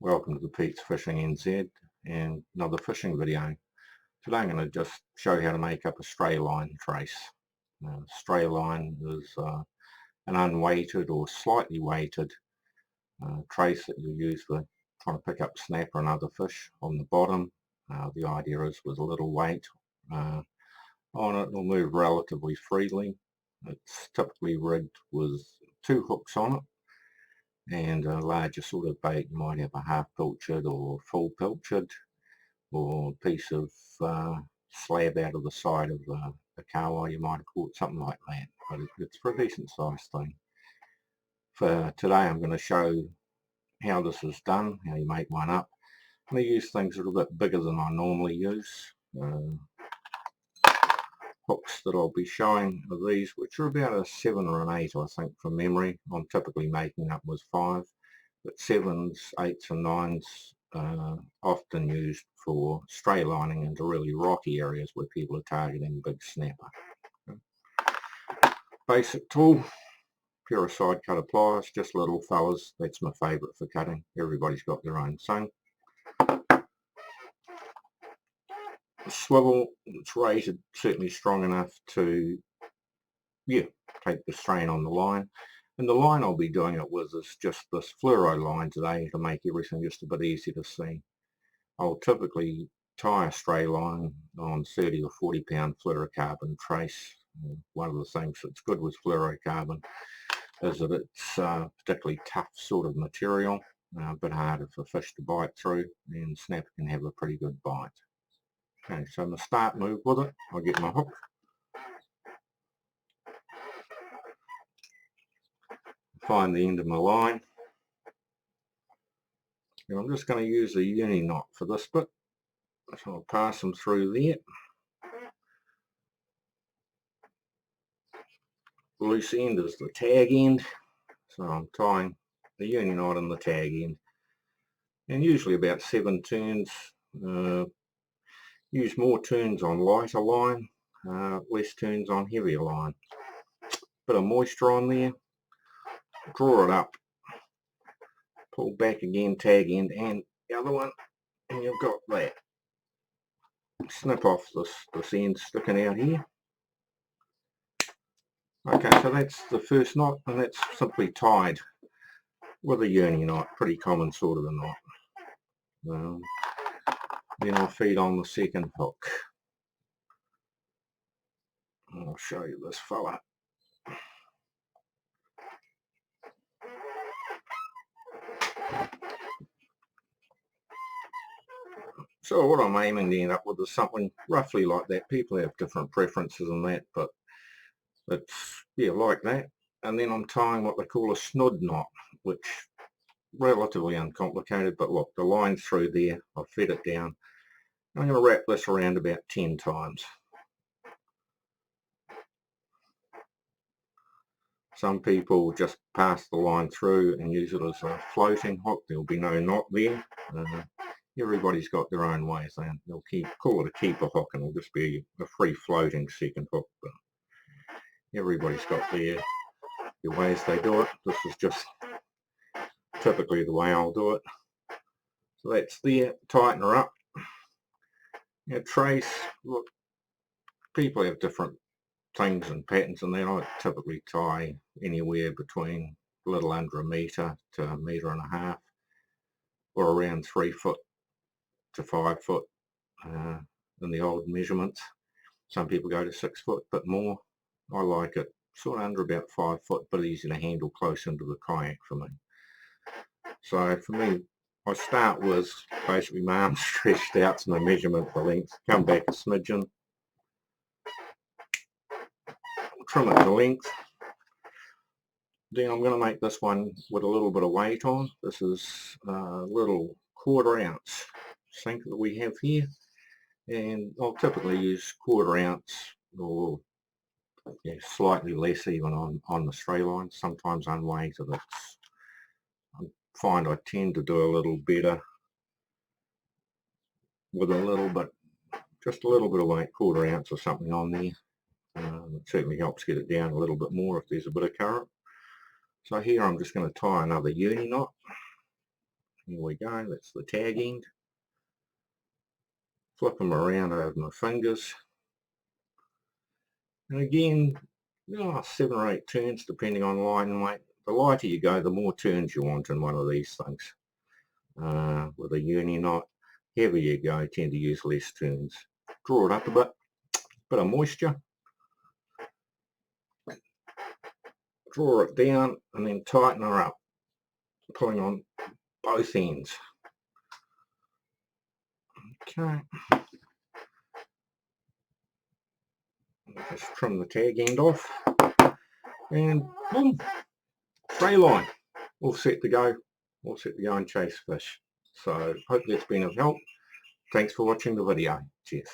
Welcome to the Pete's Fishing NZ and another fishing video. Today I'm going to just show you how to make up a Strayline trace. Strayline is an unweighted or slightly weighted trace that you use for trying to pick up snapper and other fish on the bottom. The idea is with a little weight on it, it'll move relatively freely. It's typically rigged with 2 hooks on it, and a larger sort of bait. You might have a half pilchard or full pilchard, or a piece of slab out of the side of the kawa. You might have caught something like that, but it's for a decent sized thing. For today I'm going to show how this is done, how you make one up. I'm going to use things a little bit bigger than I normally use. Hooks that I'll be showing are these, which are about a 7 or an 8, I think, from memory. I'm typically making up with 5, but 7s, 8s and 9s often used for stray lining into really rocky areas where people are targeting big snapper. Okay. Basic tool, pair of side cutter pliers, just little fellas. That's my favourite for cutting. Everybody's got their own thing. Swivel, it's rated certainly strong enough to take the strain on the line, and the line I'll be doing it with is just this fluoro line today to make everything just a bit easier to see. I'll typically tie a stray line on 30 or 40 pound fluorocarbon trace. One of the things that's good with fluorocarbon is that it's particularly tough sort of material, a bit harder for fish to bite through, and snapper can have a pretty good bite. Okay, so my start move with it, I'll get my hook, find the end of my line, and I'm just going to use a uni knot for this bit, so I'll pass them through there. The loose end is the tag end, so I'm tying the uni knot in the tag end, and usually about 7 turns. Use more turns on lighter line, less turns on heavier line. Bit of moisture on there, draw it up, pull back again, tag end and the other one, and you've got that. Snip off this end sticking out here. Okay, so that's the first knot, and that's simply tied with a uni knot, pretty common sort of a knot. Then I'll feed on the second hook. I'll show you this fella. So what I'm aiming to end up with is something roughly like that. People have different preferences in that, but it's, like that. And then I'm tying what they call a snood knot, which relatively uncomplicated, but look, the line's through there, I've fed it down. I'm going to wrap this around about 10 times. Some people just pass the line through and use it as a floating hook. There'll be no knot there. Everybody's got their own ways. They'll call it a keeper hook, and it'll just be a free floating second hook. But everybody's got their ways they do it. This is just typically the way I'll do it. So that's there, tighten her up. Now trace, look, people have different things and patterns, and then I typically tie anywhere between a little under 1 metre to 1.5 metres, or around 3 foot to 5 foot in the old measurements. Some people go to 6 foot, but more. I like it sort of under about 5 foot, but easy to handle close into the kayak for me. So for me, I start with basically my arm stretched out to my measurement for length, come back a smidgen, trim it to length. Then I'm going to make this one with a little bit of weight on. This is a little 1/4 ounce sink that we have here, and I'll typically use 1/4 ounce or slightly less even on the Strayline. Sometimes unweighted, I find I tend to do a little better with a little bit, just a little bit of weight, 1/4 ounce or something on there. It certainly helps get it down a little bit more if there's a bit of current. So here I'm just going to tie another uni knot. Here we go, that's the tag end. Flip them around over my fingers. And again, 7 or 8 turns depending on line and weight. The lighter you go, the more turns you want in one of these things. With a uni knot, heavier you go, tend to use less turns. Draw it up a bit of moisture. Draw it down and then tighten her up, pulling on both ends. Okay. Just trim the tag end off and boom, Strayline, all set to go, and chase fish. So hope that's been of help. Thanks for watching the video. Cheers.